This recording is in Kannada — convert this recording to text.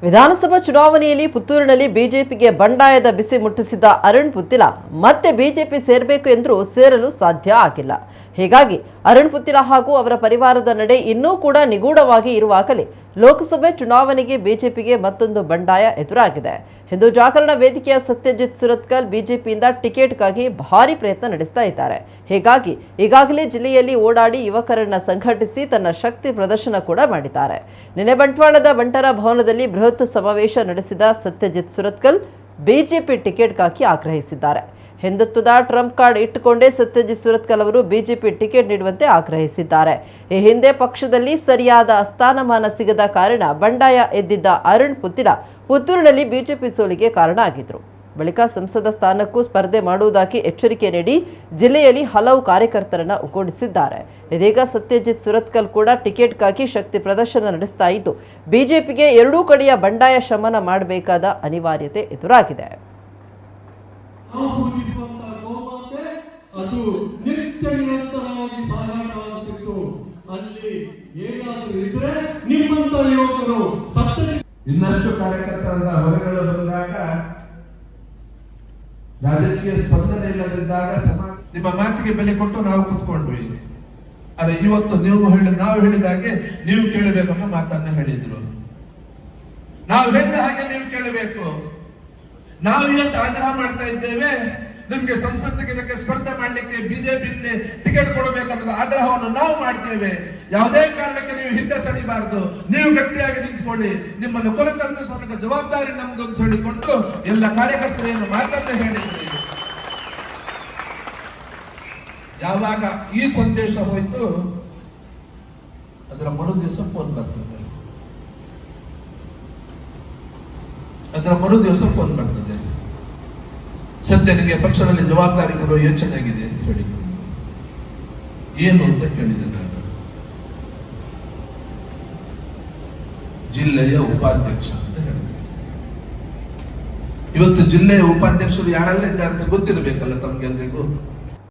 ವಿಧಾನಸಭಾ ಚುನಾವಣೆಯಲ್ಲಿ ಪುತ್ತೂರಿನಲ್ಲಿ ಬಿಜೆಪಿಗೆ ಬಂಡಾಯದ ಬಿಸಿ ಮುಟ್ಟಿಸಿದ ಅರುಣ್ ಪುತ್ತಿಲ ಮತ್ತೆ ಬಿಜೆಪಿ ಸೇರಬೇಕು ಎಂದರೂ ಸೇರಲು ಸಾಧ್ಯ ಆಗಿಲ್ಲ. ಹೀಗಾಗಿ ಅರುಣ್ ಪುತ್ತಿಲ ಹಾಗೂ ಅವರ ಪರಿವಾರದ ನಡೆ ಇನ್ನೂ ಕೂಡ ನಿಗೂಢವಾಗಿ ಇರುವಾಗಲೇ ಲೋಕಸಭೆ ಚುನಾವಣೆಗೆ ಬಿಜೆಪಿಗೆ ಮತ್ತೊಂದು ಬಂಡಾಯ ಎದುರಾಗಿದೆ. ಹಿಂದೂ ಜಾಗರಣ ವೇದಿಕೆಯ ಸತ್ಯಜಿತ್ ಸುರತ್ಕಲ್ ಬಿಜೆಪಿಯಿಂದ ಟಿಕೆಟ್ಗಾಗಿ ಭಾರಿ ಪ್ರಯತ್ನ ನಡೆಸ್ತಾ ಇದ್ದಾರೆ. ಹೀಗಾಗಿ ಈಗಾಗಲೇ ಜಿಲ್ಲೆಯಲ್ಲಿ ಓಡಾಡಿ ಯುವಕರನ್ನ ಸಂಘಟಿಸಿ ತನ್ನ ಶಕ್ತಿ ಪ್ರದರ್ಶನ ಕೂಡ ಮಾಡಿದ್ದಾರೆ. ನಿನ್ನೆ ಬಂಟ್ವಾಳದ ಬಂಟರ ಭವನದಲ್ಲಿ ಬೃಹತ್ ಸಮಾವೇಶ ನಡೆಸಿದ ಸತ್ಯಜಿತ್ ಸುರತ್ಕಲ್ ಬಿಜೆಪಿ ಟಿಕೆಟ್ಗಾಗಿ ಆಗ್ರಹಿಸಿದ್ದಾರೆ. ಹಿಂದುತ್ವದ ಟ್ರಂಪ್ ಕಾರ್ಡ್ ಇಟ್ಟುಕೊಂಡೇ ಸತ್ಯಜಿತ್ ಸುರತ್ಕಲ್ ಅವರು ಬಿಜೆಪಿ ಟಿಕೆಟ್ ನೀಡುವಂತೆ ಆಗ್ರಹಿಸಿದ್ದಾರೆ. ಈ ಹಿಂದೆ ಪಕ್ಷದಲ್ಲಿ ಸರಿಯಾದ ಸ್ಥಾನಮಾನ ಸಿಗದ ಕಾರಣ ಬಂಡಾಯ ಎದ್ದಿದ್ದ ಅರುಣ್ ಪುತ್ತಿಲ ಪುತ್ತೂರಿನಲ್ಲಿ ಬಿಜೆಪಿ ಸೋಲಿಗೆ ಕಾರಣ ಆಗಿದ್ರು. ಬಳಿಕ ಸಂಸದ ಸ್ಥಾನಕ್ಕೂ ಸ್ಪರ್ಧೆ ಮಾಡುವುದಾಗಿ ಎಚ್ಚರಿಕೆ ನೀಡಿ ಜಿಲ್ಲೆಯಲ್ಲಿ ಹಲವು ಕಾರ್ಯಕರ್ತರನ್ನ ಒಗ್ಗೂಡಿಸಿದ್ದಾರೆ. ಇದೀಗ ಸತ್ಯಜಿತ್ ಸುರತ್ಕಲ್ ಕೂಡ ಟಿಕೆಟ್ಗಾಗಿ ಶಕ್ತಿ ಪ್ರದರ್ಶನ ನಡೆಸ್ತಾ ಇದ್ದು ಬಿಜೆಪಿಗೆ ಎರಡೂ ಕಡೆಯ ಬಂಡಾಯ ಶಮನ ಮಾಡಬೇಕಾದ ಅನಿವಾರ್ಯತೆ ಎದುರಾಗಿದೆ. ಅದು ನಿತ್ಯ ನಿರಂತರವಾಗಿ ಸಾಗಾಟವಾಗುತ್ತಿತ್ತು. ಅಲ್ಲಿ ಏನಾದರೂ ಇದ್ರೆ ನಿಮ್ಮಂತ ಯುವಕರು ಇನ್ನಷ್ಟು ಕಾರ್ಯಕರ್ತರನ್ನ ಹೊರಗಡೆ ಬಂದಾಗ, ರಾಜಕೀಯ ಸ್ಪಂದನೆ ಇಲ್ಲದಿದ್ದಾಗ ಸಮಾಜ ನಿಮ್ಮ ಮಾತಿಗೆ ಬೆಲೆ ಕೊಟ್ಟು ನಾವು ಕುತ್ಕೊಂಡ್ವಿ. ಅದೇ ಇವತ್ತು ನಾವು ಹೇಳಿದಾಗೆ ನೀವು ಕೇಳಬೇಕನ್ನೋ ಮಾತನ್ನ ಹೇಳಿದ್ರು. ನಾವು ಹೇಳಿದ ಹಾಗೆ ನೀವು ಕೇಳಬೇಕು. ನಾವು ಇವತ್ತು ಆಗ್ರಹ ಮಾಡ್ತಾ ಇದ್ದೇವೆ, ನಿಮ್ಗೆ ಸಂಸತ್ತಿಗೆ ಇದಕ್ಕೆ ಸ್ಪರ್ಧೆ ಮಾಡ್ಲಿಕ್ಕೆ ಬಿಜೆಪಿಯಲ್ಲಿ ಟಿಕೆಟ್ ಕೊಡಬೇಕನ್ನೋದು ಆಗ್ರಹವನ್ನು ನಾವು ಮಾಡ್ತೇವೆ. ಯಾವುದೇ ಕಾರಣಕ್ಕೆ ನೀವು ಹಿಂದೆ ಸರಿಬಾರದು, ನೀವು ಗಟ್ಟಿಯಾಗಿ ನಿಂತ್ಕೊಳ್ಳಿ, ನಿಮ್ಮನ್ನು ಕೊರತನ್ನು ಜವಾಬ್ದಾರಿ ನಮ್ದು ಅಂತ ಹೇಳಿಕೊಂಡು ಎಲ್ಲ ಕಾರ್ಯಕರ್ತರೇನು ಮಾತನ್ನ ಹೇಳಿದ್ರಿ. ಯಾವಾಗ ಈ ಸಂದೇಶ ಹೋಯ್ತು ಅದರ ಮರು ದಿವಸ ಫೋನ್ ಬರ್ತದೆ. ಸತ್ಯನಿಗೆ ಪಕ್ಷದಲ್ಲಿ ಜವಾಬ್ದಾರಿ ಕೊಡುವ ಯೋಚನೆ ಆಗಿದೆ ಅಂತ ಹೇಳಿ ಏನು ಅಂತ ಕೇಳಿದೆ. ನಾನು ಜಿಲ್ಲೆಯ ಉಪಾಧ್ಯಕ್ಷ ಅಂತ ಹೇಳಿದೆ. ಇವತ್ತು ಜಿಲ್ಲೆಯ ಉಪಾಧ್ಯಕ್ಷರು ಯಾರೆಲ್ಲ ಇದ್ದಾರೆ ಅಂತ ಗೊತ್ತಿರಬೇಕಲ್ಲ ತಮ್ಗೆಲ್ರಿಗೂ.